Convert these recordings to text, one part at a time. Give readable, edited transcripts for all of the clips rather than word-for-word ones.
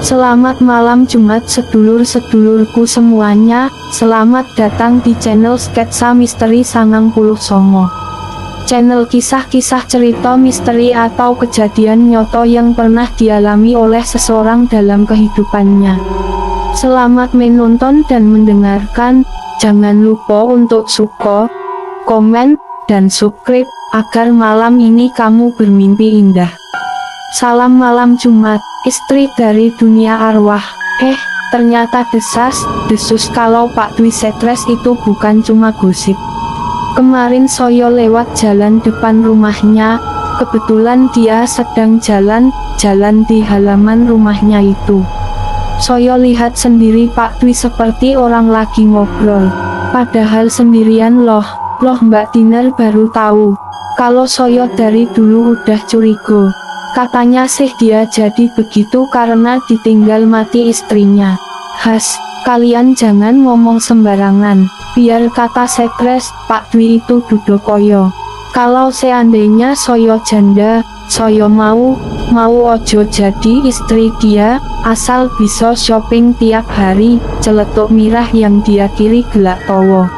Selamat malam Jumat sedulur-sedulurku semuanya, selamat datang di channel Sketsa Misteri 99. Channel kisah-kisah cerita misteri atau kejadian nyata yang pernah dialami oleh seseorang dalam kehidupannya. Selamat menonton dan mendengarkan, jangan lupa untuk suka, komen, dan subscribe, agar malam ini kamu bermimpi indah. Salam malam Jumat, istri dari dunia arwah. Ternyata desus kalau Pak Dwi stres itu bukan cuma gosip. Kemarin saya lewat jalan depan rumahnya, kebetulan dia sedang jalan di halaman rumahnya itu. Saya lihat sendiri Pak Dwi seperti orang lagi ngobrol, padahal sendirian loh Mbak Dinar baru tahu kalau saya dari dulu udah curiga. Katanya sih dia jadi begitu karena ditinggal mati istrinya. Kalian jangan ngomong sembarangan, biar kata stres Pak Dwi itu dudokoyo. Kalau seandainya saya janda, saya mau ojo jadi istri dia, asal bisa shopping tiap hari, celetuk mirah yang dia kiri gelak towo.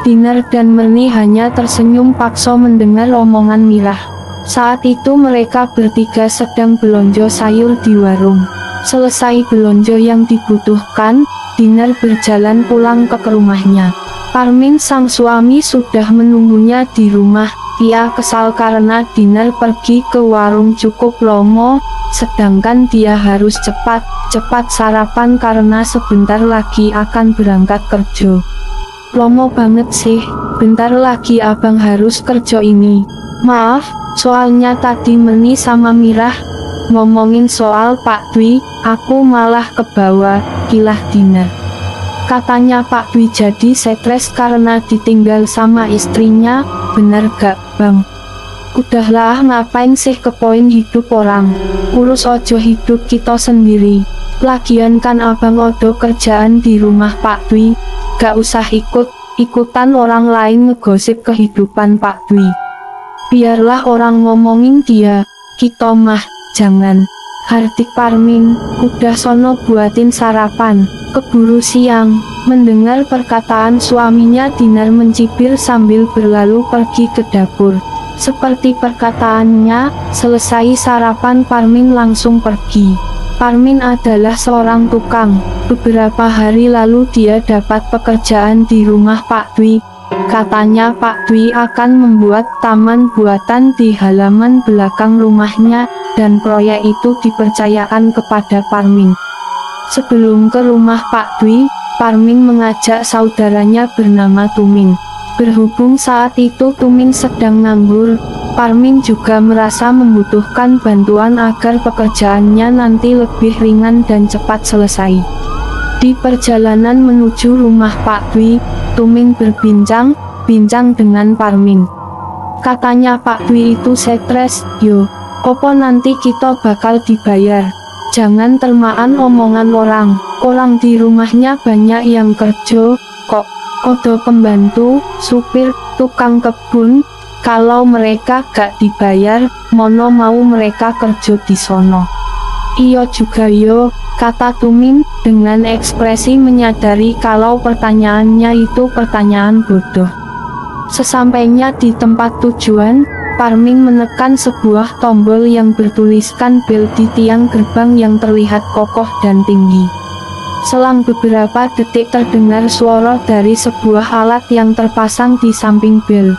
Dinar dan Merni hanya tersenyum paksa mendengar omongan Mirah. Saat itu mereka bertiga sedang belonjo sayur di warung. Selesai belonjo yang dibutuhkan, Dinar berjalan pulang ke rumahnya. Parmin sang suami sudah menunggunya di rumah. Ia kesal karena Dinar pergi ke warung cukup lama, sedangkan dia harus cepat sarapan karena sebentar lagi akan berangkat kerja. Lomo banget sih, bentar lagi abang harus kerja ini. Maaf, soalnya tadi Merni sama Mirah ngomongin soal Pak Dwi, aku malah kebawa, kilah Dinar. Katanya Pak Dwi jadi stres karena ditinggal sama istrinya, benar gak bang? Udahlah ngapain sih kepoin hidup orang, urus ojo hidup kita sendiri. Lagian kan abang odo kerjaan di rumah Pak Dwi, gak usah ikutan orang lain ngegosip kehidupan Pak Dwi. Biarlah orang ngomongin dia, kita mah jangan. Hardik Parmin, udah sono buatin sarapan, keburu siang. Mendengar perkataan suaminya, Dinar mencibir sambil berlalu pergi ke dapur. Seperti perkataannya, selesai sarapan Parmin langsung pergi. Parmin adalah seorang tukang. Beberapa hari lalu dia dapat pekerjaan di rumah Pak Dwi. Katanya Pak Dwi akan membuat taman buatan di halaman belakang rumahnya, dan proyek itu dipercayakan kepada Parmin. Sebelum ke rumah Pak Dwi, Parmin mengajak saudaranya bernama Tumin. Berhubung saat itu Tumin sedang nganggur, Parmin juga merasa membutuhkan bantuan agar pekerjaannya nanti lebih ringan dan cepat selesai. Di perjalanan menuju rumah Pak Dwi, Tumin berbincang dengan Parmin. Katanya Pak Dwi itu stres, yo, opo nanti kita bakal dibayar. Jangan termaan omongan orang di rumahnya banyak yang kerja, kok odo pembantu, supir, tukang kebun. Kalau mereka gak dibayar, mono mau mereka kerja di sono. Iyo juga yo, kata Tumin, dengan ekspresi menyadari kalau pertanyaannya itu pertanyaan bodoh. Sesampainya di tempat tujuan, Parmin menekan sebuah tombol yang bertuliskan bel di tiang gerbang yang terlihat kokoh dan tinggi. Selang beberapa detik terdengar suara dari sebuah alat yang terpasang di samping bel.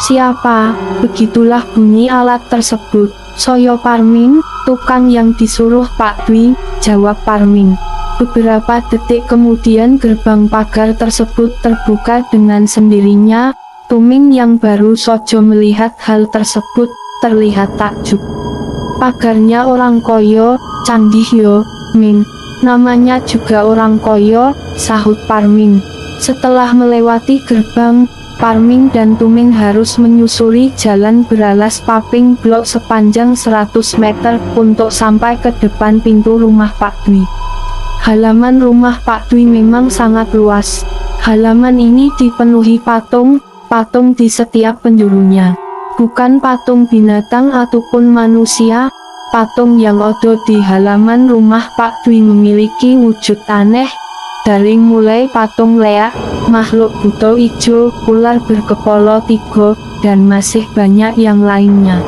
Siapa? Begitulah bunyi alat tersebut. Soyo Parmin, tukang yang disuruh Pak Dwi, jawab Parmin. Beberapa detik kemudian gerbang pagar tersebut terbuka dengan sendirinya. Tumin yang baru saja melihat hal tersebut, terlihat takjub. Pagarnya orang koyo, canggih yo, Min. Namanya juga orang koyo, sahut Parmin. Setelah melewati gerbang, Parmin dan Tumin harus menyusuri jalan beralas paving blok sepanjang 100 meter untuk sampai ke depan pintu rumah Pak Dwi. Halaman rumah Pak Dwi memang sangat luas. Halaman ini dipenuhi patung di setiap penjurunya. Bukan patung binatang ataupun manusia, patung yang ada di halaman rumah Pak Dwi memiliki wujud aneh. Dari mulai patung leak, makhluk buta ijo, ular berkepala 3, dan masih banyak yang lainnya.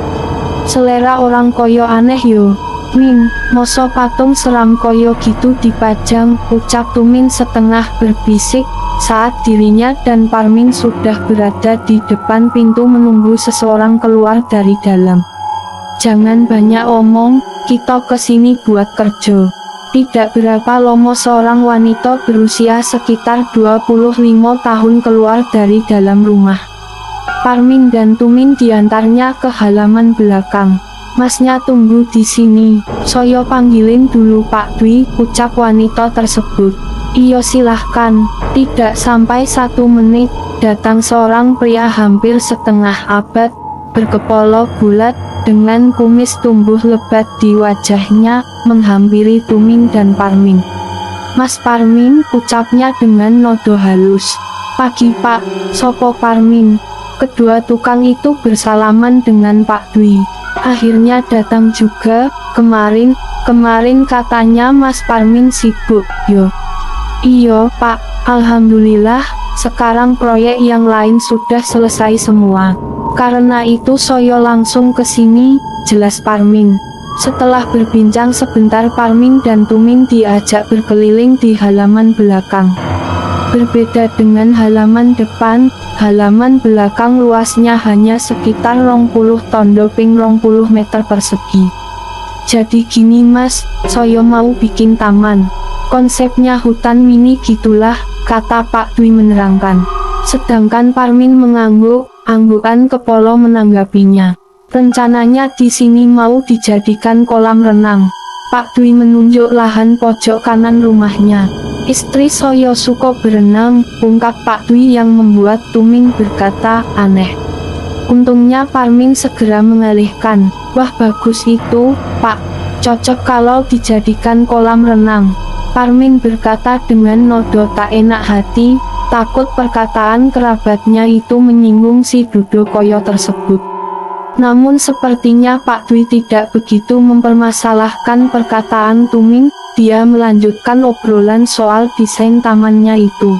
Selera orang koyo aneh yo. Min, moso patung seram koyo gitu dipajang, ucap Tumin setengah berbisik, saat dirinya dan Parmin sudah berada di depan pintu menunggu seseorang keluar dari dalam. Jangan banyak omong, kita kesini buat kerja. Tidak berapa lama seorang wanita berusia sekitar 25 tahun keluar dari dalam rumah. Parmin dan Tumin diantarnya ke halaman belakang. Masnya tunggu di sini, saya panggilin dulu Pak Dwi, ucap wanita tersebut. Iyo silahkan. Tidak sampai 1 menit, datang seorang pria hampir setengah abad, berkepala bulat, dengan kumis tumbuh lebat di wajahnya, menghampiri Tumin dan Parmin. Mas Parmin, ucapnya dengan nada halus. Pagi Pak, sopo Parmin. Kedua tukang itu bersalaman dengan Pak Dwi. Akhirnya datang juga, kemarin katanya Mas Parmin sibuk, yo. Iyo Pak, alhamdulillah, sekarang proyek yang lain sudah selesai semua. Karena itu saya langsung ke sini, jelas Parmin. Setelah berbincang sebentar Parmin dan Tumin diajak berkeliling di halaman belakang. Berbeda dengan halaman depan, halaman belakang luasnya hanya sekitar 20 tondo ping 20 meter persegi. Jadi gini mas, saya mau bikin taman. Konsepnya hutan mini gitulah, kata Pak Dwi menerangkan. Sedangkan Parmin anggukan kepala menanggapinya. Rencananya di sini mau dijadikan kolam renang. Pak Dwi menunjuk lahan pojok kanan rumahnya. Istri saya suka berenang, ungkap Pak Dwi yang membuat Tumin berkata, aneh. Untungnya Parmin segera mengalihkan. Wah bagus itu, Pak. Cocok kalau dijadikan kolam renang. Parmin berkata dengan nada tak enak hati, takut perkataan kerabatnya itu menyinggung si Dodo Koyo tersebut. Namun sepertinya Pak Dwi tidak begitu mempermasalahkan perkataan Tumin. Dia melanjutkan obrolan soal desain tamannya itu.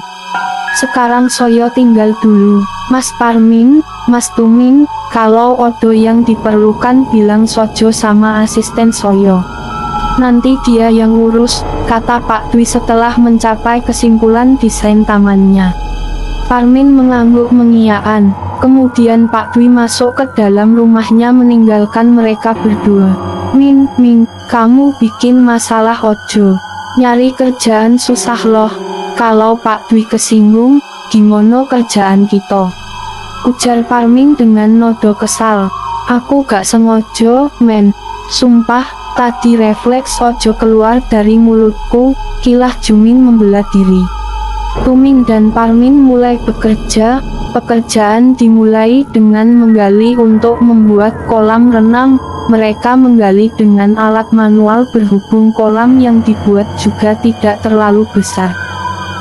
Sekarang saya tinggal dulu, Mas Parmin, Mas Tumin, kalau ada yang diperlukan bilang sojo sama asisten saya. Nanti dia yang urus, kata Pak Dwi setelah mencapai kesimpulan desain tamannya. Parmin mengangguk mengiyakan, kemudian Pak Dwi masuk ke dalam rumahnya meninggalkan mereka berdua. Min, kamu bikin masalah ojo. Nyari kerjaan susah loh. Kalau Pak Dwi kesinggung, gimana kerjaan kita? Ujar Parmin dengan nada kesal. Aku gak sengaja, men. Sumpah, tadi refleks ojo keluar dari mulutku, kilah Jumin membelah diri. Tumin dan Parmin mulai bekerja. Pekerjaan dimulai dengan menggali untuk membuat kolam renang. Mereka menggali dengan alat manual berhubung kolam yang dibuat juga tidak terlalu besar.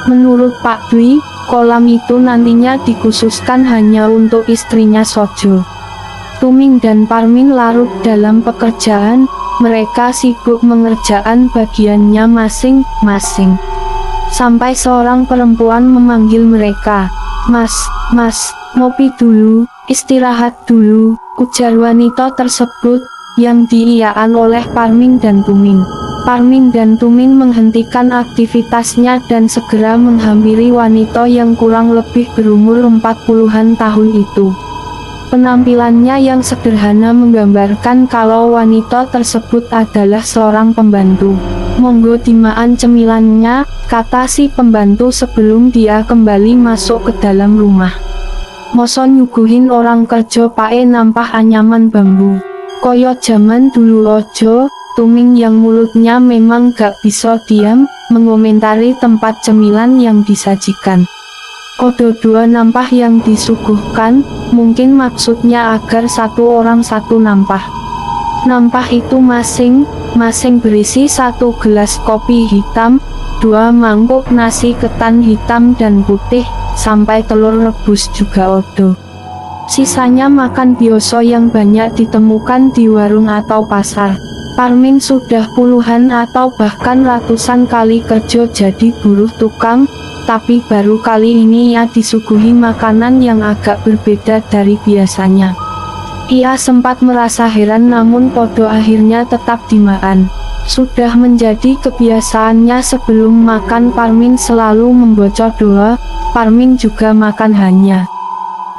Menurut Pak Dwi, kolam itu nantinya dikhususkan hanya untuk istrinya Sojo. Tuming dan Parmin larut dalam pekerjaan, mereka sibuk mengerjakan bagiannya masing-masing. Sampai seorang perempuan memanggil mereka, Mas, ngopi dulu, istirahat dulu, ujar wanita tersebut, yang diiyakan oleh Parmin dan Tumin. Parmin dan Tumin menghentikan aktivitasnya dan segera menghampiri wanita yang kurang lebih berumur 40-an tahun itu. Penampilannya yang sederhana menggambarkan kalau wanita tersebut adalah seorang pembantu. Monggo dimaan cemilannya, kata si pembantu sebelum dia kembali masuk ke dalam rumah. Moso nyuguhin orang kerja pae nampah anyaman bambu. Koyo zaman dulu ojo. Tuming yang mulutnya memang gak bisa diam, mengomentari tempat cemilan yang disajikan. Odo dua nampah yang disuguhkan, mungkin maksudnya agar satu orang satu nampah. Nampah itu masing-masing berisi 1 gelas kopi hitam, 2 mangkuk nasi ketan hitam dan putih, sampai telur rebus juga odo. Sisanya makan biasa yang banyak ditemukan di warung atau pasar. Parmin sudah puluhan atau bahkan ratusan kali kerja jadi buruh tukang, tapi baru kali ini ia disuguhi makanan yang agak berbeda dari biasanya. Ia sempat merasa heran namun pada akhirnya tetap dimakan. Sudah menjadi kebiasaannya sebelum makan Parmin selalu membaca doa, Parmin juga makan hanya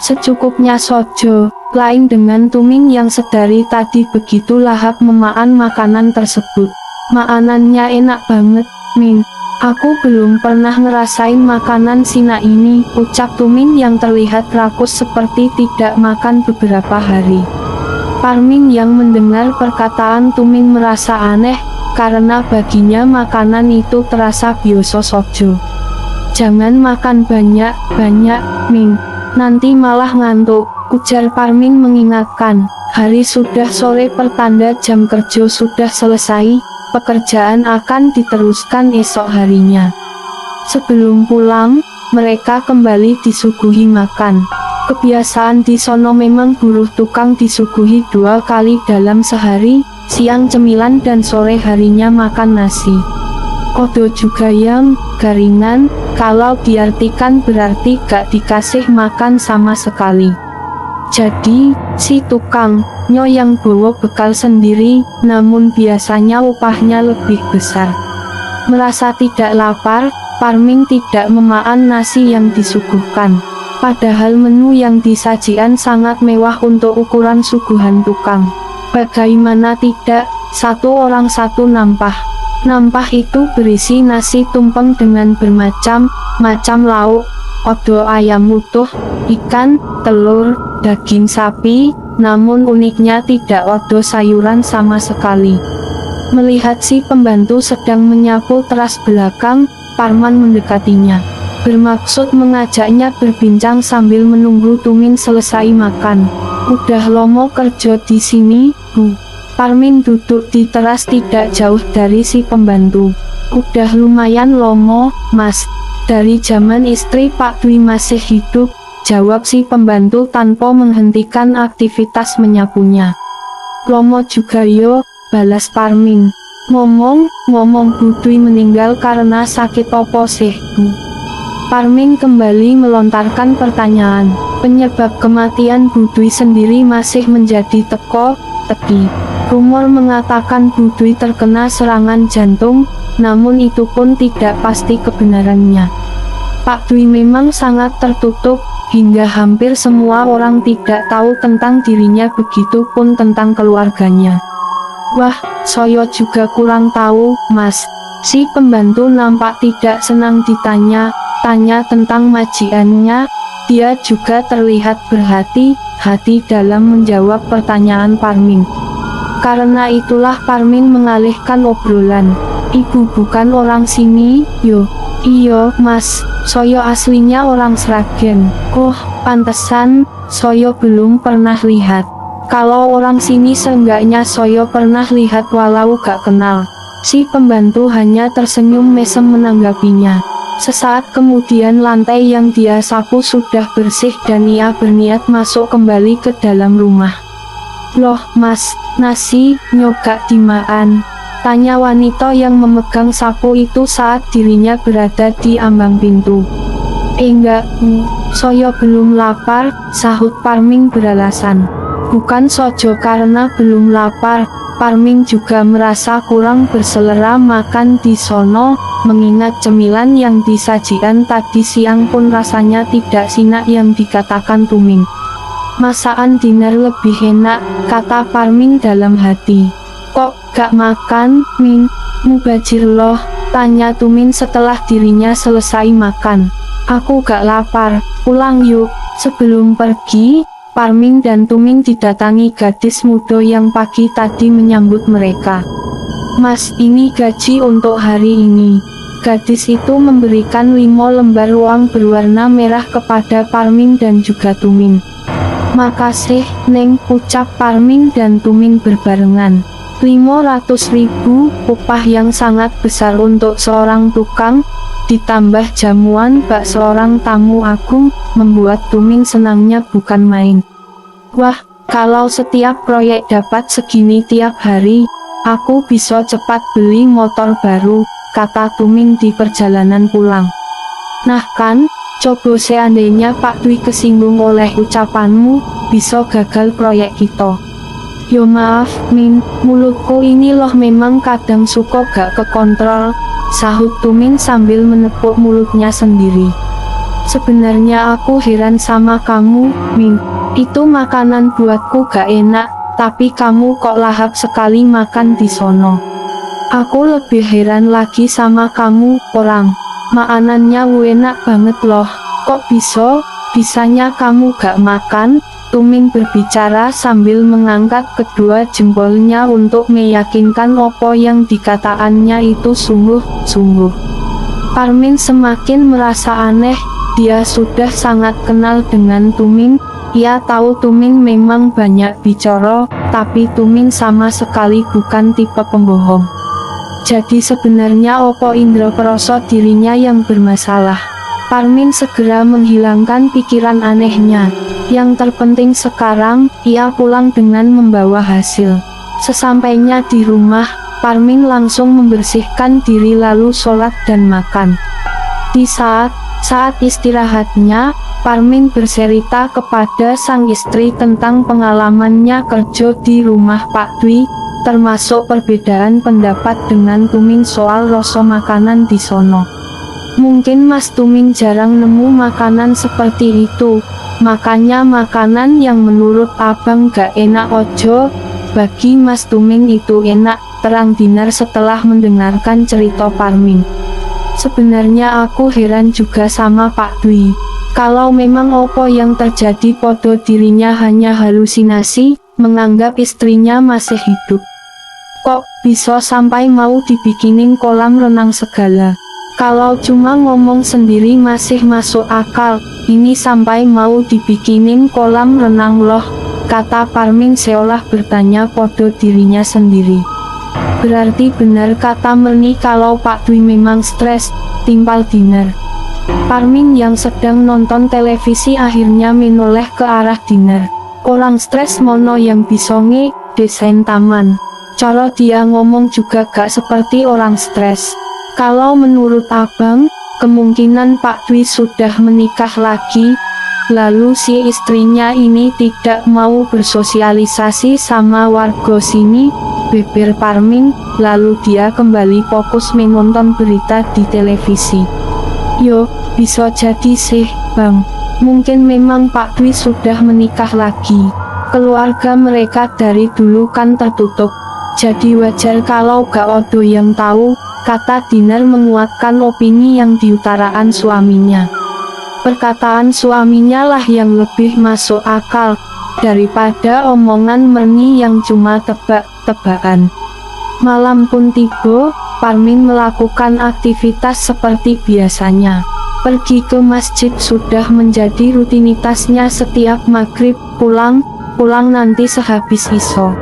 secukupnya saja. Lain dengan Tuming yang sedari tadi begitu lahap memakan makanan tersebut. Makanannya enak banget, Min. Aku belum pernah ngerasain makanan Sina ini, ucap Tuming yang terlihat rakus seperti tidak makan beberapa hari. Parmin yang mendengar perkataan Tuming merasa aneh, karena baginya makanan itu terasa biasa saja. Jangan makan banyak-banyak, Min. Nanti malah ngantuk, ujar Parmin mengingatkan. Hari sudah sore pertanda jam kerja sudah selesai, pekerjaan akan diteruskan esok harinya. Sebelum pulang, mereka kembali disuguhi makan. Kebiasaan di sono memang buruh tukang disuguhi 2 kali dalam sehari, siang cemilan dan sore harinya makan nasi. Kodo juga yang garingan, kalau diartikan berarti gak dikasih makan sama sekali. Jadi, si tukang nyo yang bawa bekal sendiri, namun biasanya upahnya lebih besar. Merasa tidak lapar, Parmin tidak memakan nasi yang disuguhkan. Padahal menu yang disajikan sangat mewah untuk ukuran suguhan tukang. Bagaimana tidak, satu orang satu nampah. Nampah itu berisi nasi tumpeng dengan bermacam-macam lauk, odo ayam utuh, ikan, telur, daging sapi, namun uniknya tidak odo sayuran sama sekali. Melihat si pembantu sedang menyapu teras belakang, Parman mendekatinya. Bermaksud mengajaknya berbincang sambil menunggu Tuming selesai makan. Udah lomo kerja di sini, Bu. Parmin duduk di teras tidak jauh dari si pembantu. Udah lumayan lomo, Mas. Dari zaman istri Pak Dwi masih hidup, jawab si pembantu tanpa menghentikan aktivitas menyapunya. Lomo juga yo, balas Parmin. Ngomong Bu Dwi meninggal karena sakit opo sih, Bu? Parmin kembali melontarkan pertanyaan. Penyebab kematian Bu Dwi sendiri masih menjadi teka-teki. Rumor mengatakan Bu Dwi terkena serangan jantung, namun itu pun tidak pasti kebenarannya. Pak Dwi memang sangat tertutup, hingga hampir semua orang tidak tahu tentang dirinya, begitu pun tentang keluarganya. Wah, saya juga kurang tahu, Mas. Si pembantu nampak tidak senang ditanya tentang majikannya. Dia juga terlihat berhati-hati dalam menjawab pertanyaan Parmin. Karena itulah Parmin mengalihkan obrolan. Ibu bukan orang sini, yo? Iyo, Mas, soyo aslinya orang Sragen. Oh, pantesan, soyo belum pernah lihat. Kalau orang sini seenggaknya soyo pernah lihat walau gak kenal. Si pembantu hanya tersenyum mesem menanggapinya. Sesaat kemudian lantai yang dia sapu sudah bersih dan ia berniat masuk kembali ke dalam rumah. Loh, Mas, nasi nyogak dimakan? Tanya wanita yang memegang sapu itu saat dirinya berada di ambang pintu. Enggak, Bu, soyo belum lapar, sahut Parmin beralasan. Bukan sojo karena belum lapar, Parmin juga merasa kurang berselera makan di sono, mengingat cemilan yang disajikan tadi siang pun rasanya tidak sinak yang dikatakan Tuming. Masakan dinner lebih enak, kata Parmin dalam hati. Kok gak makan, Min? Mubajir loh, tanya Tuming setelah dirinya selesai makan. Aku gak lapar, pulang yuk. Sebelum pergi, Parmin dan Tuming didatangi gadis muda yang pagi tadi menyambut mereka. Mas, ini gaji untuk hari ini. Gadis itu memberikan 5 lembar uang berwarna merah kepada Parmin dan juga Tuming. Makasih, Neng, ucap Parmin dan Tuming berbarengan. 500.000, upah yang sangat besar untuk seorang tukang, ditambah jamuan bak seorang tamu agung, membuat Tuming senangnya bukan main. Wah, kalau setiap proyek dapat segini tiap hari, Aku bisa cepat beli motor baru, kata Tuming di perjalanan pulang. Nah kan, coba seandainya Pak Dwi kesinggung oleh ucapanmu, bisa gagal proyek kita. Yo maaf, Min, mulutku ini loh memang kadang suka gak kekontrol, sahut Tuming sambil menepuk mulutnya sendiri. Sebenarnya aku heran sama kamu, Min. Itu makanan buatku gak enak, tapi kamu kok lahap sekali makan di sono. Aku lebih heran lagi sama kamu, orang. Makanannya enak banget loh. Kok bisanya kamu gak makan? Tuming berbicara sambil mengangkat kedua jempolnya untuk meyakinkan apa yang dikatakannya itu sungguh-sungguh. Parmin semakin merasa aneh, dia sudah sangat kenal dengan Tuming, ia tahu Tuming memang banyak bicara, tapi Tuming sama sekali bukan tipe pembohong. Jadi sebenarnya opo Indra Peroso dirinya yang bermasalah. Parmin segera menghilangkan pikiran anehnya. Yang terpenting sekarang, ia pulang dengan membawa hasil. Sesampainya di rumah, Parmin langsung membersihkan diri lalu sholat dan makan. Di saat istirahatnya, Parmin bercerita kepada sang istri tentang pengalamannya kerja di rumah Pak Dwi, termasuk perbedaan pendapat dengan Tuming soal rasa makanan di sono. Mungkin Mas Tuming jarang nemu makanan seperti itu, makanya makanan yang menurut abang gak enak ojo, bagi Mas Tuming itu enak, terang Dinar setelah mendengarkan cerita Parmin. Sebenarnya aku heran juga sama Pak Dwi. Kalau memang opo yang terjadi podo dirinya hanya halusinasi, menganggap istrinya masih hidup. Kok bisa sampai mau dibikinin kolam renang segala? Kalau cuma ngomong sendiri masih masuk akal, ini sampai mau dibikinin kolam renang loh, kata Parmin seolah bertanya podo dirinya sendiri. Berarti benar kata Merni kalau Pak Dwi memang stres, timpal Dinar. Parmin yang sedang nonton televisi akhirnya menoleh ke arah Dinar. Orang stres mono yang bisonge, desain taman. Cara dia ngomong juga gak seperti orang stres. Kalau menurut abang, kemungkinan Pak Dwi sudah menikah lagi. Lalu si istrinya ini tidak mau bersosialisasi sama warga sini, beber Parmin, lalu dia kembali fokus menonton berita di televisi. Yo, bisa jadi sih, Bang. Mungkin memang Pak Dwi sudah menikah lagi. Keluarga mereka dari dulu kan tertutup. Jadi wajar kalau gak ada yang tahu, kata Dinar menguatkan opini yang diutarakan suaminya. Perkataan suaminya lah yang lebih masuk akal, daripada omongan Merni yang cuma tebak-tebakan. Malam pun tiba, Parmin melakukan aktivitas seperti biasanya. Pergi ke masjid sudah menjadi rutinitasnya setiap maghrib, pulang nanti sehabis isya.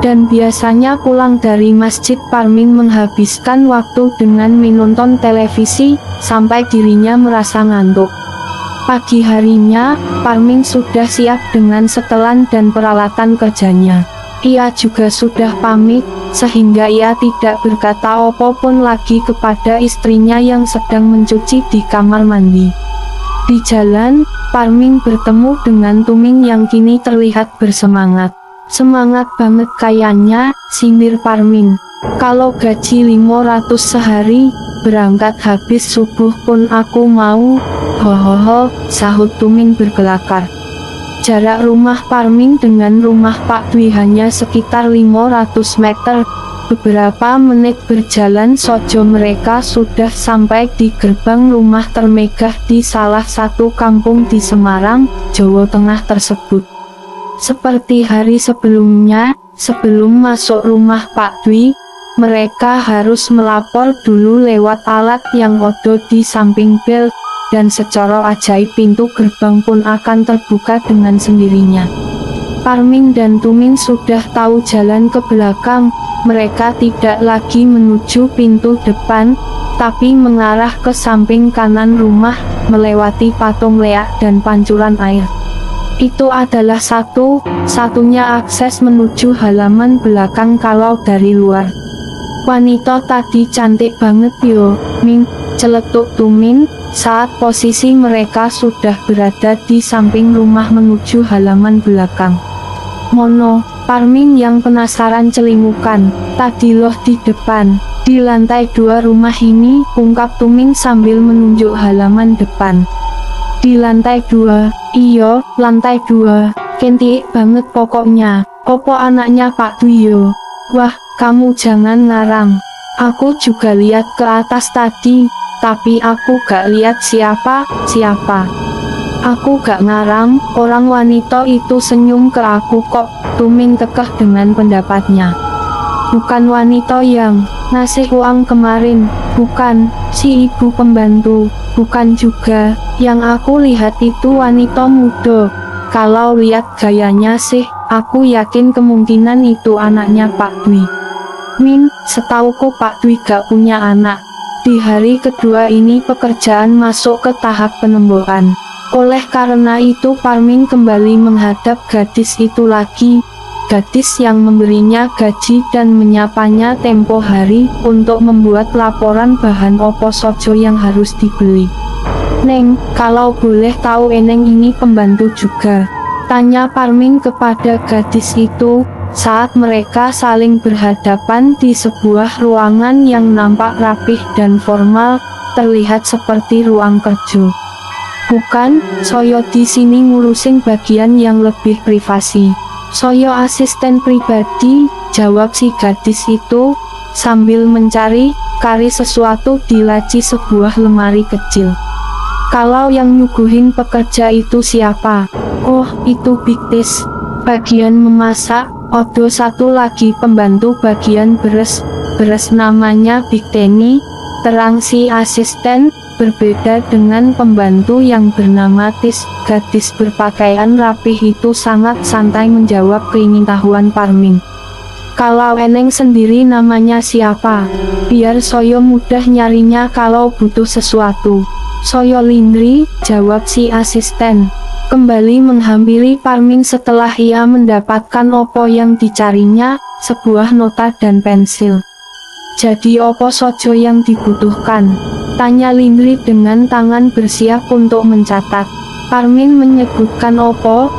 Dan biasanya pulang dari masjid Parmin menghabiskan waktu dengan menonton televisi, sampai dirinya merasa ngantuk. Pagi harinya, Parmin sudah siap dengan setelan dan peralatan kerjanya. Ia juga sudah pamit, sehingga ia tidak berkata apapun lagi kepada istrinya yang sedang mencuci di kamar mandi. Di jalan, Parmin bertemu dengan Tuming yang kini terlihat bersemangat. Semangat banget kayaknya, sindir Parmin. Kalau gaji 500 sehari, berangkat habis subuh pun aku mau. Hohoho, sahut Tuming berkelakar. Jarak rumah Parmin dengan rumah Pak Dwi hanya sekitar 500 meter. Beberapa menit berjalan saja mereka sudah sampai di gerbang rumah termegah di salah satu kampung di Semarang, Jawa Tengah tersebut. Seperti hari sebelumnya, sebelum masuk rumah Pak Dwi, mereka harus melapor dulu lewat alat yang ada di samping bel. Dan secara ajaib pintu gerbang pun akan terbuka dengan sendirinya. Parmin dan Tuming sudah tahu jalan ke belakang, mereka tidak lagi menuju pintu depan, tapi mengarah ke samping kanan rumah, melewati patung leak dan pancuran air. Itu adalah satu-satunya akses menuju halaman belakang kalau dari luar. Wanita tadi cantik banget yo, Min, celetuk Tumin, saat posisi mereka sudah berada di samping rumah menuju halaman belakang. Mono, Parmin yang penasaran celingukan, tadi loh di depan, di lantai 2 rumah ini, ungkap Tumin sambil menunjuk halaman depan. Di lantai 2, iyo, lantai 2, kentik banget pokoknya, opo anaknya Pak Dwi yo. Wah, kamu jangan ngarang. Aku juga lihat ke atas tadi, tapi aku gak lihat siapa. Aku gak ngarang, orang wanita itu senyum ke aku kok, Tumin kekeh dengan pendapatnya. Bukan wanita yang ngasih uang kemarin, bukan, si ibu pembantu, bukan juga, yang aku lihat itu wanita muda. Kalau lihat gayanya sih, aku yakin kemungkinan itu anaknya Pak Dwi. Min, setauku Pak Dwi gak punya anak. Di hari kedua ini pekerjaan masuk ke tahap penembokan. Oleh karena itu Parmin kembali menghadap gadis itu lagi. Gadis yang memberinya gaji dan menyapanya tempo hari untuk membuat laporan bahan opo sojo yang harus dibeli. Neng, kalau boleh tahu Eneng ini pembantu juga? Tanya Parmin kepada gadis itu, saat mereka saling berhadapan di sebuah ruangan yang nampak rapih dan formal, terlihat seperti ruang kerja. Bukan, Soyo di sini ngurusin bagian yang lebih privasi. Soyo asisten pribadi, jawab si gadis itu, sambil mencari sesuatu di laci sebuah lemari kecil. Kalau yang nyuguhin pekerja itu siapa? Oh, itu Big Tis. Bagian memasak, odo satu lagi pembantu bagian beres namanya Big Tenny. Terang si asisten, berbeda dengan pembantu yang bernama Tis. Gadis berpakaian rapih itu sangat santai menjawab keingintahuan Parmin. Kalau Eneng sendiri namanya siapa? Biar Soyo mudah nyarinya kalau butuh sesuatu. Soyo Lindri, jawab si asisten. Kembali menghampiri Parmin setelah ia mendapatkan opo yang dicarinya, sebuah nota dan pensil. Jadi opo sojo yang dibutuhkan? Tanya Lindri dengan tangan bersiap untuk mencatat. Parmin menyebutkan opo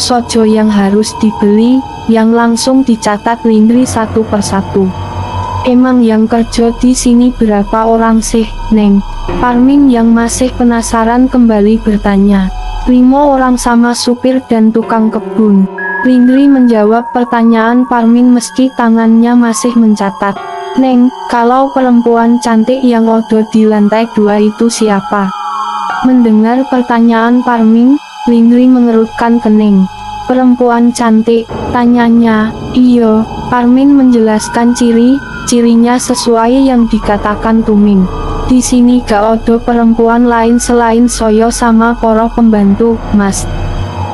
sojo yang harus dibeli, yang langsung dicatat Lindri satu persatu. Emang yang kerja di sini berapa orang sih, Neng? Parmin yang masih penasaran kembali bertanya. 5 orang sama supir dan tukang kebun. Lindri menjawab pertanyaan Parmin meski tangannya masih mencatat. Neng, kalau perempuan cantik yang odo di lantai 2 itu siapa? Mendengar pertanyaan Parmin, Lindri mengerutkan kening. Perempuan cantik, tanyanya. Iyo, Parmin menjelaskan cirinya sesuai yang dikatakan Tumin. Di sini gak ada perempuan lain selain Soyo sama poro pembantu, Mas.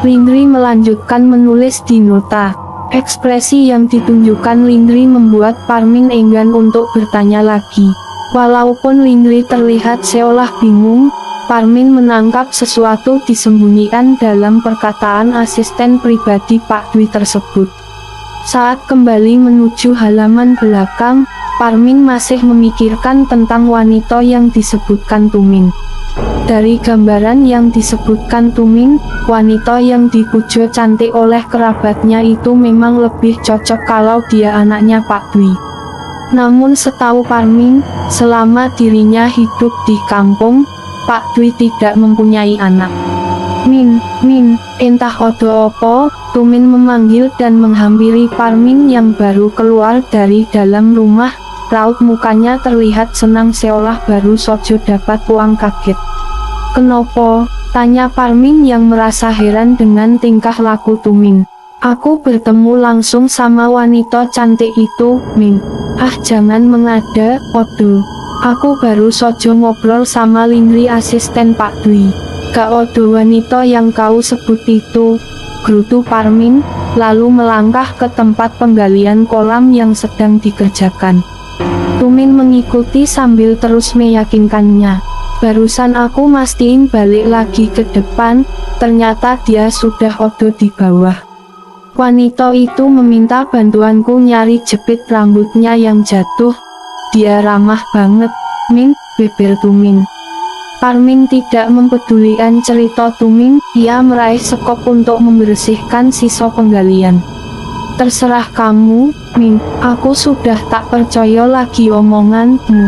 Lindri melanjutkan menulis di nota. Ekspresi yang ditunjukkan Lindri membuat Parmin enggan untuk bertanya lagi. Walaupun Lindri terlihat seolah bingung, Parmin menangkap sesuatu disembunyikan dalam perkataan asisten pribadi Pak Dwi tersebut. Saat kembali menuju halaman belakang, Parmin masih memikirkan tentang wanita yang disebutkan Tumin. Dari gambaran yang disebutkan Tumin, wanita yang dipuja cantik oleh kerabatnya itu memang lebih cocok kalau dia anaknya Pak Dwi. Namun setahu Parmin, selama dirinya hidup di kampung, Pak Dwi tidak mempunyai anak. Min, entah odo opo, Tumin memanggil dan menghampiri Parmin yang baru keluar dari dalam rumah. Raut mukanya terlihat senang seolah baru sojo dapat uang kaget. Kenapa? Tanya Parmin yang merasa heran dengan tingkah laku Tumin. Aku bertemu langsung sama wanita cantik itu, Min. Ah jangan mengada, odo. Aku baru sojo ngobrol sama Lindri asisten Pak Dwi. Gak odo wanita yang kau sebut itu, gerutu Parmin, lalu melangkah ke tempat penggalian kolam yang sedang dikerjakan. Tumin mengikuti sambil terus meyakinkannya. Barusan aku mastiin balik lagi ke depan, ternyata dia sudah ada di bawah. Wanita itu meminta bantuanku nyari jepit rambutnya yang jatuh. Dia ramah banget, Min, beber Tuming. Parmin tidak mempedulikan cerita Tuming, ia meraih sekop untuk membersihkan sisa penggalian. Terserah kamu, Min, aku sudah tak percaya lagi omonganmu,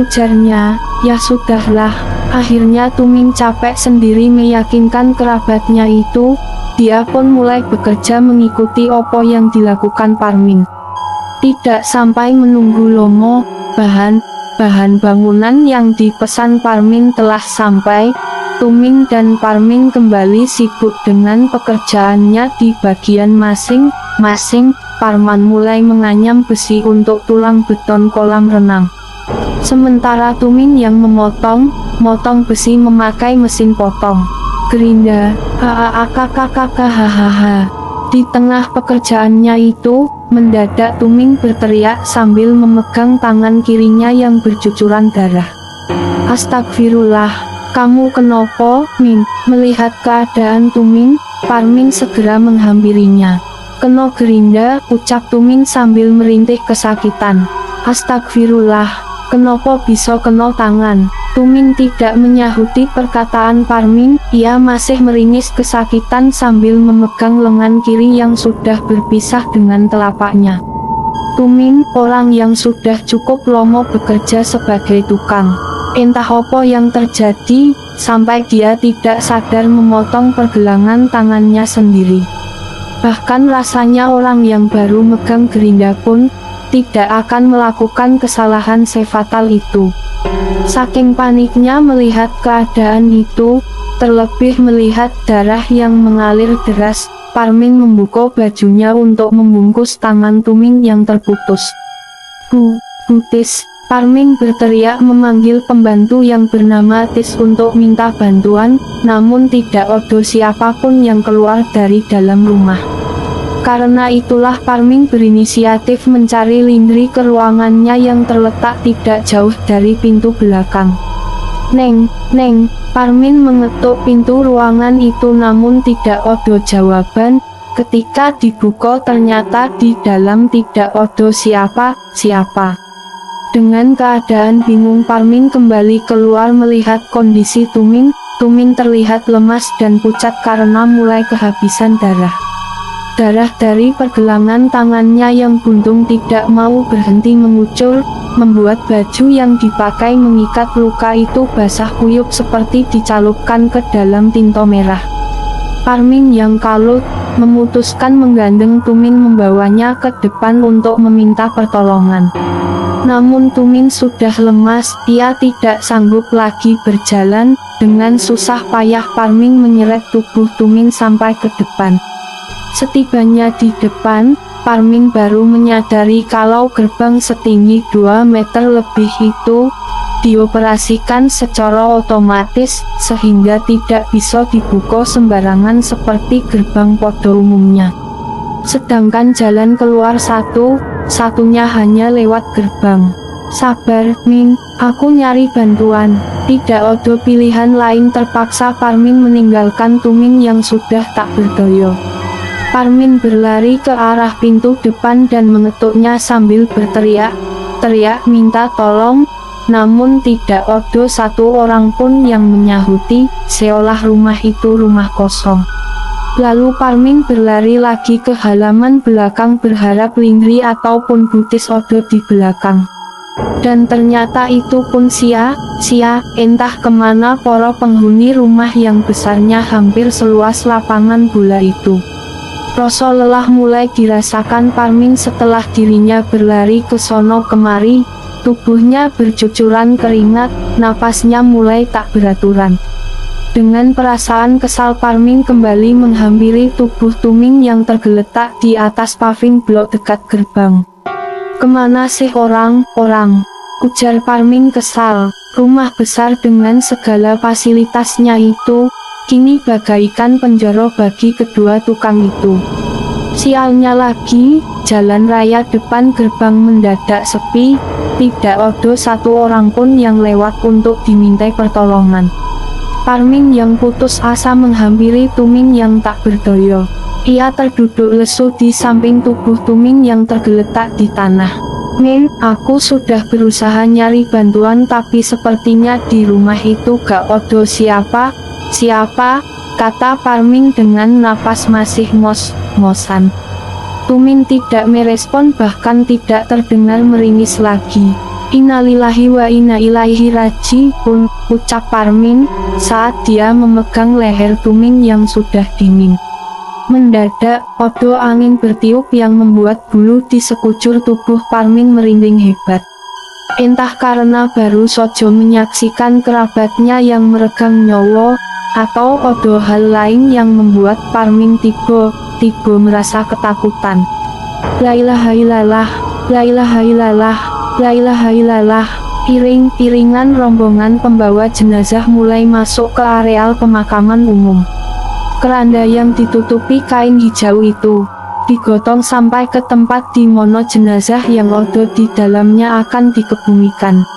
ujarnya. Ya sudahlah, akhirnya Tuming capek sendiri meyakinkan kerabatnya itu. Dia pun mulai bekerja mengikuti apa yang dilakukan Parmin. Tidak sampai menunggu lomo, bahan bangunan yang dipesan Parmin telah sampai. Tuming dan Parmin kembali sibuk dengan pekerjaannya di bagian masing-masing. Parman mulai menganyam besi untuk tulang beton kolam renang. Sementara Tuming yang memotong besi memakai mesin potong. Gerinda, hahaha. Di tengah pekerjaannya itu, mendadak Tuming berteriak sambil memegang tangan kirinya yang bercucuran darah. Astagfirullah, kamu kenapa, Min? Melihat keadaan Tuming, Parmin segera menghampirinya. Kena Gerinda, ucap Tuming sambil merintih kesakitan. Astagfirullah. Kenapa bisa kena tangan? Tuming tidak menyahuti perkataan Parmin, ia masih meringis kesakitan sambil memegang lengan kiri yang sudah berpisah dengan telapaknya. Tuming, orang yang sudah cukup lama bekerja sebagai tukang. Entah apa yang terjadi, sampai dia tidak sadar memotong pergelangan tangannya sendiri. Bahkan rasanya orang yang baru megang Gerinda pun tidak akan melakukan kesalahan sefatal itu. Saking paniknya melihat keadaan itu, terlebih melihat darah yang mengalir deras, Parmin membuka bajunya untuk membungkus tangan Tuming yang terputus. Tis, Parmin berteriak memanggil pembantu yang bernama Tis untuk minta bantuan, namun tidak ada siapapun yang keluar dari dalam rumah. Karena itulah Parmin berinisiatif mencari Lindri ke ruangannya yang terletak tidak jauh dari pintu belakang. Neng, Parmin mengetuk pintu ruangan itu namun tidak ada jawaban. Ketika dibuka ternyata di dalam tidak ada siapa. Dengan keadaan bingung Parmin kembali keluar melihat kondisi Tuming. Tuming terlihat lemas dan pucat karena mulai kehabisan darah. Darah dari pergelangan tangannya yang buntung tidak mau berhenti mengucur, membuat baju yang dipakai mengikat luka itu basah kuyup seperti dicalupkan ke dalam tinta merah. Parmin yang kalut, memutuskan menggandeng Tuming membawanya ke depan untuk meminta pertolongan. Namun Tuming sudah lemas, ia tidak sanggup lagi berjalan. Dengan susah payah Parmin menyeret tubuh Tuming sampai ke depan. Setibanya di depan, Parmin baru menyadari kalau gerbang setinggi 2 meter lebih itu dioperasikan secara otomatis, sehingga tidak bisa dibuka sembarangan seperti gerbang pada umumnya. Sedangkan jalan keluar satunya hanya lewat gerbang. Sabar, Min, aku nyari bantuan. Tidak ada pilihan lain, terpaksa Parmin meninggalkan Tuming yang sudah tak berdaya. Parmin berlari ke arah pintu depan dan mengetuknya sambil berteriak minta tolong, namun tidak ada satu orang pun yang menyahuti, seolah rumah itu rumah kosong. Lalu Parmin berlari lagi ke halaman belakang berharap Lindri ataupun Butis ada di belakang. Dan ternyata itu pun sia-sia, entah kemana para penghuni rumah yang besarnya hampir seluas lapangan bola itu. Rasa lelah mulai dirasakan Parmin setelah dirinya berlari ke sono kemari, tubuhnya bercucuran keringat, napasnya mulai tak beraturan. Dengan perasaan kesal Parmin kembali menghampiri tubuh Tuming yang tergeletak di atas paving blok dekat gerbang. Kemana sih orang-orang? Ujar Parmin kesal. Rumah besar dengan segala fasilitasnya itu kini bagaikan penjara bagi kedua tukang itu. Sialnya lagi, jalan raya depan gerbang mendadak sepi, tidak ada satu orang pun yang lewat untuk dimintai pertolongan. Parmin yang putus asa menghampiri Tuming yang tak berdaya. Ia terduduk lesu di samping tubuh Tuming yang tergeletak di tanah. Min, aku sudah berusaha nyari bantuan tapi sepertinya di rumah itu gak ada siapa, kata Parmin dengan napas masih ngos-ngosan. Tuming tidak merespon bahkan tidak terdengar meringis lagi. Innalillahi wa inna ilaihi raji'un, ucap Parmin, saat dia memegang leher Tuming yang sudah dingin. Mendadak, odo angin bertiup yang membuat bulu di sekujur tubuh Parmin merinding hebat. Entah karena baru saja menyaksikan kerabatnya yang meregang nyawa, atau ada hal lain yang membuat Parmin tiba merasa ketakutan. La ilaha illallah, la ilaha illallah, la ilaha illallah. Iring-iringan rombongan pembawa jenazah mulai masuk ke areal pemakaman umum. Keranda yang ditutupi kain hijau itu digotong sampai ke tempat di mana jenazah yang ada di dalamnya akan dikebumikan.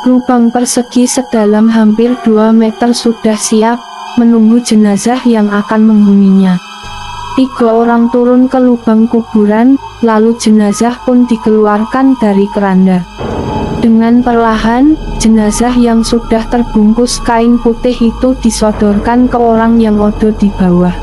Lubang persegi sedalam hampir 2 meter sudah siap menunggu jenazah yang akan menghuninya. 3 orang turun ke lubang kuburan, lalu jenazah pun dikeluarkan dari keranda. Dengan perlahan, jenazah yang sudah terbungkus kain putih itu disodorkan ke orang yang ada di bawah.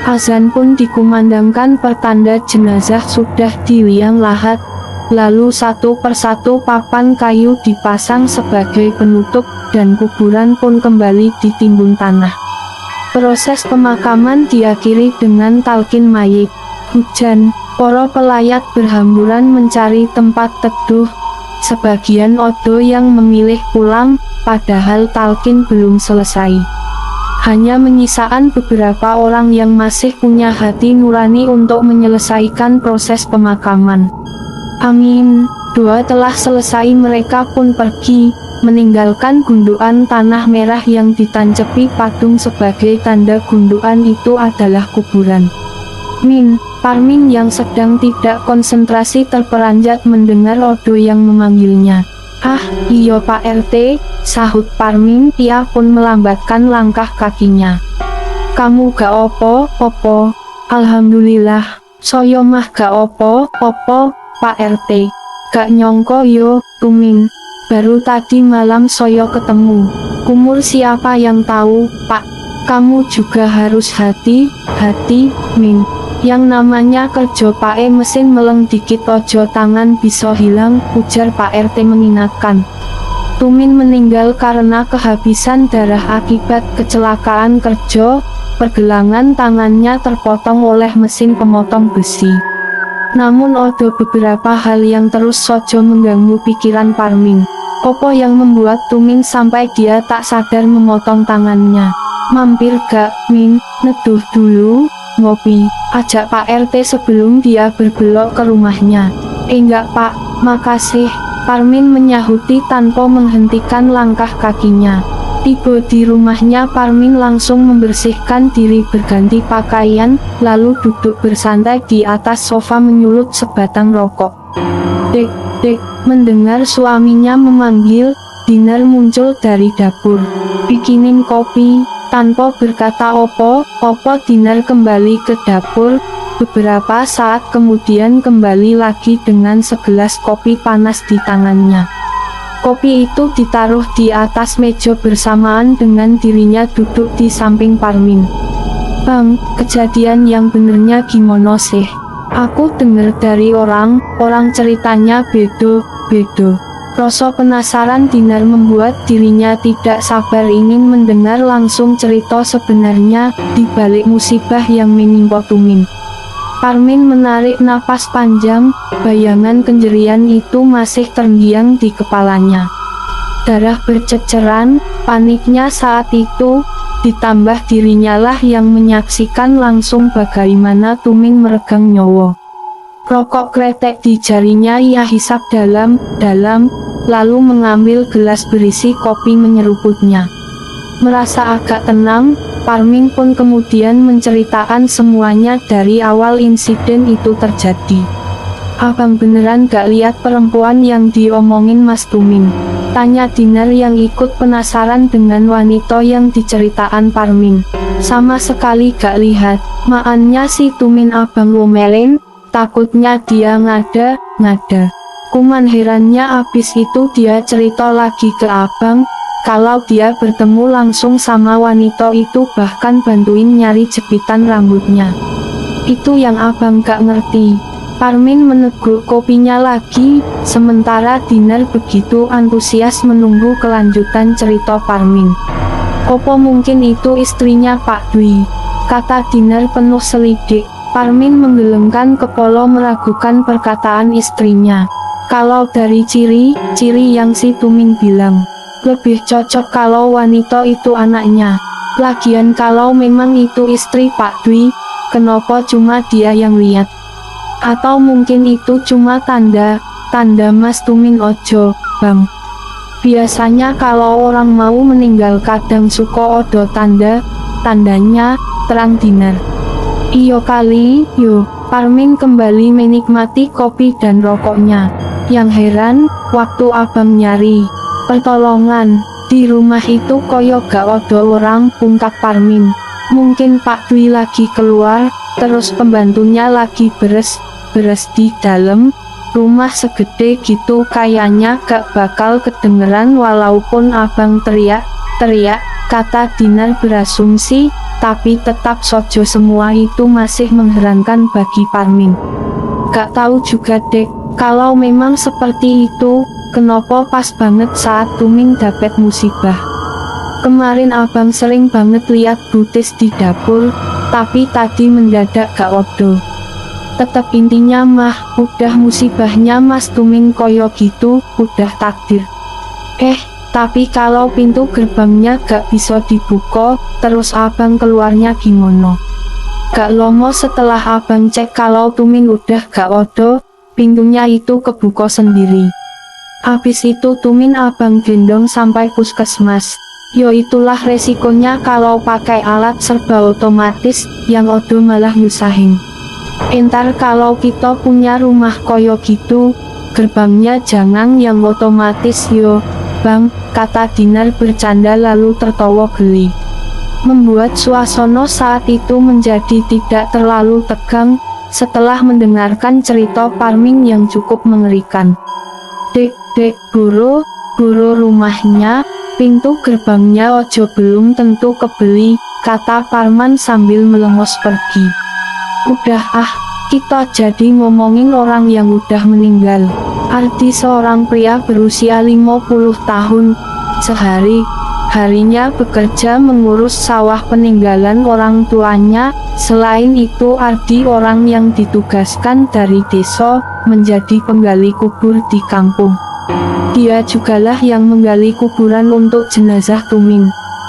Azan pun dikumandangkan pertanda jenazah sudah di liang lahat, lalu satu persatu papan kayu dipasang sebagai penutup, dan kuburan pun kembali ditimbun tanah. Proses pemakaman diakhiri dengan talqin mayit. Hujan, para pelayat berhamburan mencari tempat teduh. Sebagian odo yang memilih pulang, padahal talqin belum selesai. Hanya menyisakan beberapa orang yang masih punya hati nurani untuk menyelesaikan proses pemakaman. Amin, doa telah selesai, mereka pun pergi, meninggalkan gundukan tanah merah yang ditancepi patung sebagai tanda gundukan itu adalah kuburan. Parmin yang sedang tidak konsentrasi terperanjat mendengar odo yang memanggilnya. Ah, iya Pak RT, sahut Parmin, ia pun melambatkan langkah kakinya. Kamu gak opo-opo? Alhamdulillah, soyo mah gak opo-opo, Pak RT. Gak nyongko yo, Tuming. Baru tadi malam soyo ketemu. Kumur siapa yang tahu, Pak? Kamu juga harus hati-hati, Min. Yang namanya kerja pae mesin meleng dikit ojo tangan bisa hilang, ujar Pak RT mengingatkan. Tumin meninggal karena kehabisan darah akibat kecelakaan kerja, pergelangan tangannya terpotong oleh mesin pemotong besi. Namun ada beberapa hal yang terus saja mengganggu pikiran Parmin. Apa yang membuat Tuming sampai dia tak sadar memotong tangannya? Mampir gak, Min, neduh dulu, ngopi, ajak Pak RT sebelum dia berbelok ke rumahnya. Enggak Pak, makasih, Parmin menyahuti tanpa menghentikan langkah kakinya. Tiba di rumahnya Parmin langsung membersihkan diri berganti pakaian, lalu duduk bersantai di atas sofa menyulut sebatang rokok. Dek, mendengar suaminya memanggil, Dinar muncul dari dapur. Bikinin kopi. Tanpa berkata opo Dinar kembali ke dapur. Beberapa saat kemudian kembali lagi dengan segelas kopi panas di tangannya. Kopi itu ditaruh di atas meja bersamaan dengan dirinya duduk di samping Parmin. Bang, kejadian yang benernya gimana sih? Aku denger dari orang ceritanya bedo. Rasa penasaran Dinar membuat dirinya tidak sabar ingin mendengar langsung cerita sebenarnya di balik musibah yang menimpa Tuming. Parmin menarik napas panjang, bayangan kenjerian itu masih terngiang di kepalanya. Darah berceceran, paniknya saat itu, ditambah dirinya lah yang menyaksikan langsung bagaimana Tuming meregang nyawa. Rokok kretek di jarinya ia hisap dalam, lalu mengambil gelas berisi kopi menyeruputnya. Merasa agak tenang, Parmin pun kemudian menceritakan semuanya dari awal insiden itu terjadi. Abang beneran gak lihat perempuan yang diomongin Mas Tumin? Tanya Dinar yang ikut penasaran dengan wanita yang diceritaan Parmin. Sama sekali gak lihat, maannya si Tumin abang ngomelin, takutnya dia ngada. Kuman herannya abis itu dia cerita lagi ke abang, kalau dia bertemu langsung sama wanita itu bahkan bantuin nyari jepitan rambutnya. Itu yang abang gak ngerti. Parmin meneguk kopinya lagi, sementara Dinar begitu antusias menunggu kelanjutan cerita Parmin. Opo mungkin itu istrinya Pak Dwi? Kata Dinar penuh selidik. Parmin menggelengkan kepala meragukan perkataan istrinya. Kalau dari ciri yang si Tumin bilang, lebih cocok kalau wanita itu anaknya. Lagian kalau memang itu istri Pak Dwi, kenapa cuma dia yang lihat? Atau mungkin itu cuma tanda Mas Tumin ojo, Bang. Biasanya kalau orang mau meninggal kadang suka odo tandanya, terang Dinar. Iyo kali, yo. Parmin kembali menikmati kopi dan rokoknya. Yang heran, waktu abang nyari pertolongan di rumah itu koyo gak ada orang, pungkap Parmin. Mungkin Pak Dwi lagi keluar, terus pembantunya lagi beres di dalam. Rumah segede gitu kayaknya gak bakal kedengeran walaupun abang teriak, kata Dinar berasumsi, tapi tetap sojo semua itu masih mengherankan bagi Parmin. Gak tahu juga dek, kalau memang seperti itu, kenapa pas banget saat Tumin dapet musibah. Kemarin abang sering banget lihat Butis di dapur, tapi tadi mendadak gak odo. Tetep intinya mah, udah musibahnya Mas Tumin koyo gitu, udah takdir. Tapi kalau pintu gerbangnya gak bisa dibuka, terus abang keluarnya gimana? Gak lama setelah abang cek kalau Tumin udah gak odo, pintunya itu kebuka sendiri. Habis itu Tumin abang gendong sampai puskesmas. Yo itulah resikonya kalau pakai alat serba otomatis, yang odo malah nyusahin. Entar kalau kita punya rumah koyo gitu, gerbangnya jangan yang otomatis yo, Bang, kata Dinar bercanda lalu tertawa geli. Membuat suasana saat itu menjadi tidak terlalu tegang, setelah mendengarkan cerita Parmin yang cukup mengerikan. Dek, buru rumahnya, pintu gerbangnya ojo belum tentu kebeli, kata Parman sambil melengos pergi. Udah kita jadi ngomongin orang yang udah meninggal. Arti seorang pria berusia 50 tahun, harinya bekerja mengurus sawah peninggalan orang tuanya. Selain itu Ardi orang yang ditugaskan dari desa, menjadi penggali kubur di kampung. Dia jugalah yang menggali kuburan untuk jenazah Tumin.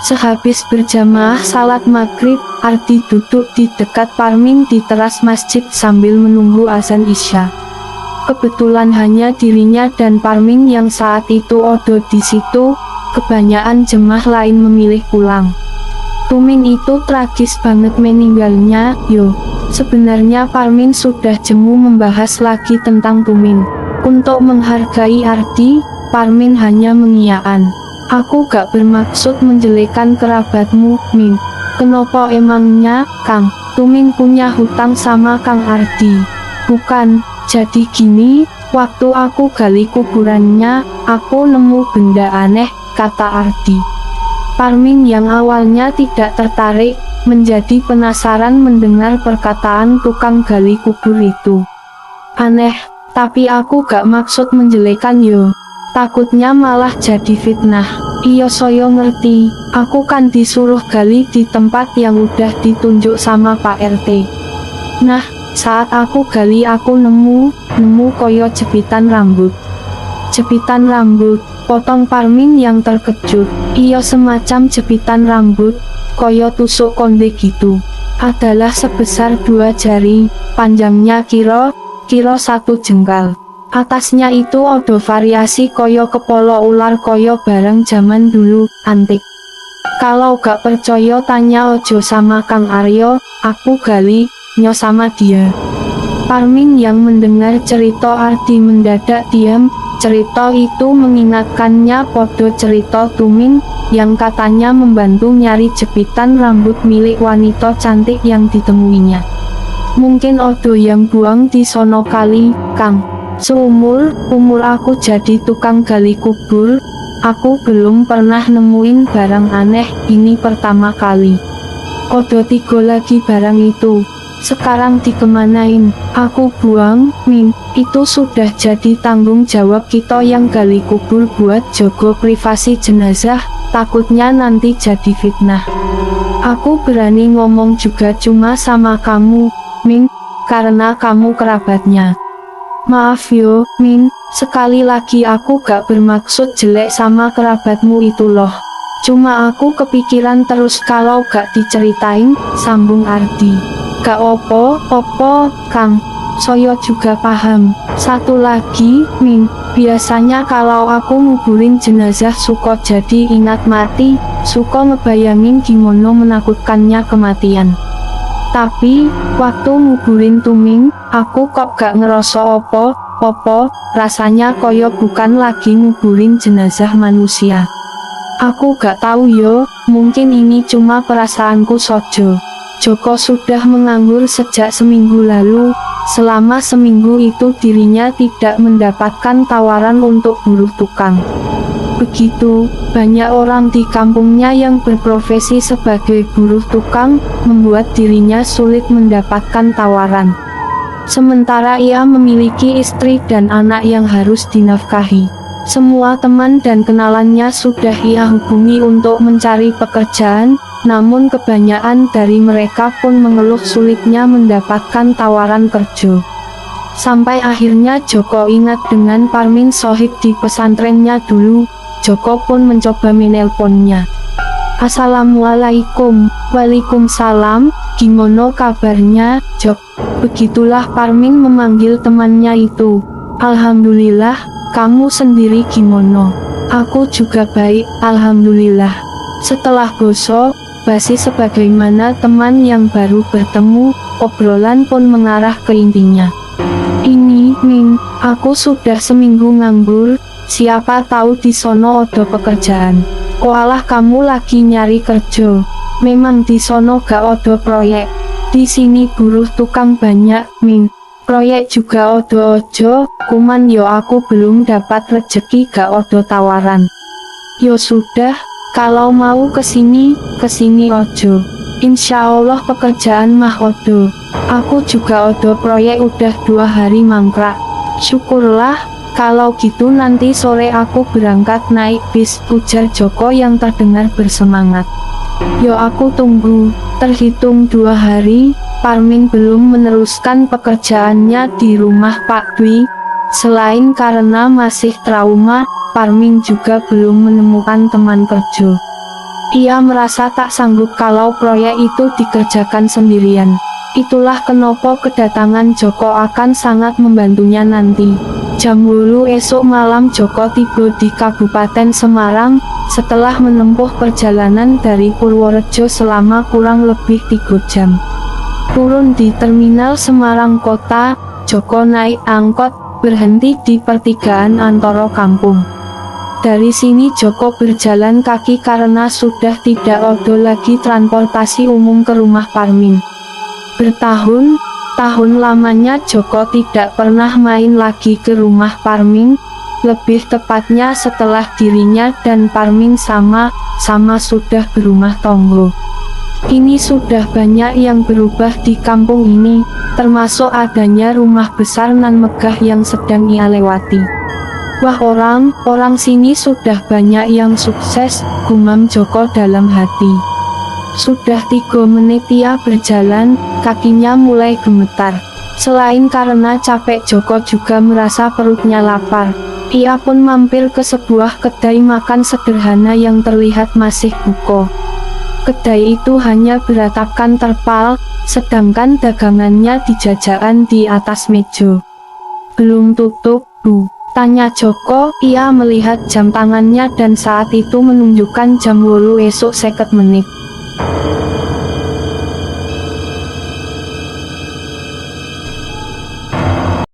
Sehabis berjamaah salat maghrib, Ardi duduk di dekat Parmin di teras masjid sambil menunggu azan Isya. Kebetulan hanya dirinya dan Parmin yang saat itu odo di situ, kebanyakan jemaah lain memilih pulang. Tumin itu tragis banget meninggalnya, yo. Sebenarnya Parmin sudah jemu membahas lagi tentang Tumin. Untuk menghargai Ardi, Parmin hanya mengiyakan. Aku gak bermaksud menjelekkan kerabatmu, Min. Kenapa emangnya, Kang? Tumin punya hutang sama Kang Ardi. Bukan, jadi gini, waktu aku gali kuburannya, aku nemu benda aneh, kata Ardi. Parmin yang awalnya tidak tertarik, menjadi penasaran mendengar perkataan tukang gali kubur itu. Aneh, tapi aku gak maksud menjelekan yo. Takutnya malah jadi fitnah. Iyo soyo ngerti, aku kan disuruh gali di tempat yang udah ditunjuk sama Pak RT. Nah, saat aku gali aku nemu koyo jepitan rambut. Jepitan rambut, potong Parmin yang terkejut. Iyo semacam jepitan rambut, koyo tusuk konde gitu. Adalah sebesar 2 jari, panjangnya kira 1 jengkal. Atasnya itu ada variasi koyo kepala ular koyo barang zaman dulu, antik. Kalau gak percaya tanya ojo sama Kang Aryo, aku gali, nyo sama dia. Parmin yang mendengar cerita Ardi mendadak diam. Cerita itu mengingatkannya podo cerita Tuming, yang katanya membantu nyari jepitan rambut milik wanita cantik yang ditemuinya. Mungkin odo yang buang di sono kali, Kang. Seumur umur aku jadi tukang gali kubur, aku belum pernah nemuin barang aneh, ini pertama kali. Odo tigo lagi barang itu. Sekarang dikemanain? Aku buang, Min. Itu sudah jadi tanggung jawab kita yang gali kubur buat jogo privasi jenazah, takutnya nanti jadi fitnah. Aku berani ngomong juga cuma sama kamu, Min, karena kamu kerabatnya. Maaf yo, Min, sekali lagi aku gak bermaksud jelek sama kerabatmu itu loh. Cuma aku kepikiran terus kalau gak diceritain, sambung Ardi. Gak opo, Kang. Soyo juga paham. Satu lagi, Min, biasanya kalau aku nguburin jenazah suka jadi ingat mati, suka ngebayangin gimana menakutkannya kematian. Tapi, waktu nguburin Tuming, aku kok gak ngerasa opo, rasanya koyo bukan lagi nguburin jenazah manusia. Aku gak tahu yo, mungkin ini cuma perasaanku sojo. Joko sudah menganggur sejak seminggu lalu. Selama seminggu itu dirinya tidak mendapatkan tawaran untuk buruh tukang. Begitu, banyak orang di kampungnya yang berprofesi sebagai buruh tukang, membuat dirinya sulit mendapatkan tawaran. Sementara ia memiliki istri dan anak yang harus dinafkahi. Semua teman dan kenalannya sudah ia hubungi untuk mencari pekerjaan, namun kebanyakan dari mereka pun mengeluh sulitnya mendapatkan tawaran kerja. Sampai akhirnya Joko ingat dengan Parmin Sohib di pesantrennya dulu. Joko pun mencoba menelponnya. Assalamualaikum. Waalaikumsalam, gimana kabarnya, Jok? Begitulah Parmin memanggil temannya itu. Alhamdulillah, kamu sendiri gimana? Aku juga baik, alhamdulillah. Setelah gosok basi sebagaimana teman yang baru bertemu, obrolan pun mengarah ke intinya. Ini, Min, aku sudah seminggu nganggur, siapa tahu di sono ada pekerjaan. Koalah kamu lagi nyari kerja. Memang di sono gak ada proyek. Di sini buruh tukang banyak, Min. Proyek juga ada ojo, kuman yo aku belum dapat rezeki gak ada tawaran. Yo sudah, kalau mau kesini ojo. Insya Allah pekerjaan mah odo. Aku juga odo proyek udah 2 hari mangkrak. Syukurlah, kalau gitu nanti sore aku berangkat naik bis, ujar Joko yang terdengar bersemangat. Yo aku tunggu. Terhitung 2 hari, Parmin belum meneruskan pekerjaannya di rumah Pak Dwi. Selain karena masih trauma, Parmin juga belum menemukan teman kerja. Ia merasa tak sanggup kalau proyek itu dikerjakan sendirian. Itulah kenapa kedatangan Joko akan sangat membantunya nanti. Jam 8 esok malam Joko tiba di Kabupaten Semarang, setelah menempuh perjalanan dari Purworejo selama kurang lebih 3 jam. Turun di Terminal Semarang Kota, Joko naik angkot, berhenti di pertigaan Antoro Kampung. Dari sini Joko berjalan kaki karena sudah tidak ada lagi transportasi umum ke rumah Parmin. Bertahun-tahun lamanya Joko tidak pernah main lagi ke rumah Parmin, lebih tepatnya setelah dirinya dan Parmin sama-sama sudah berumah tangga. Kini sudah banyak yang berubah di kampung ini, termasuk adanya rumah besar nan megah yang sedang ia lewati. Wah, orang sini sudah banyak yang sukses, gumam Joko dalam hati. Sudah 3 menit ia berjalan, kakinya mulai gemetar. Selain karena capek, Joko juga merasa perutnya lapar. Ia pun mampir ke sebuah kedai makan sederhana yang terlihat masih buka. Kedai itu hanya beratapkan terpal, sedangkan dagangannya dijajakan di atas meja. Belum tutup, Bu. Tanya Joko. Ia melihat jam tangannya dan saat itu menunjukkan jam 8 esuk 50 menit.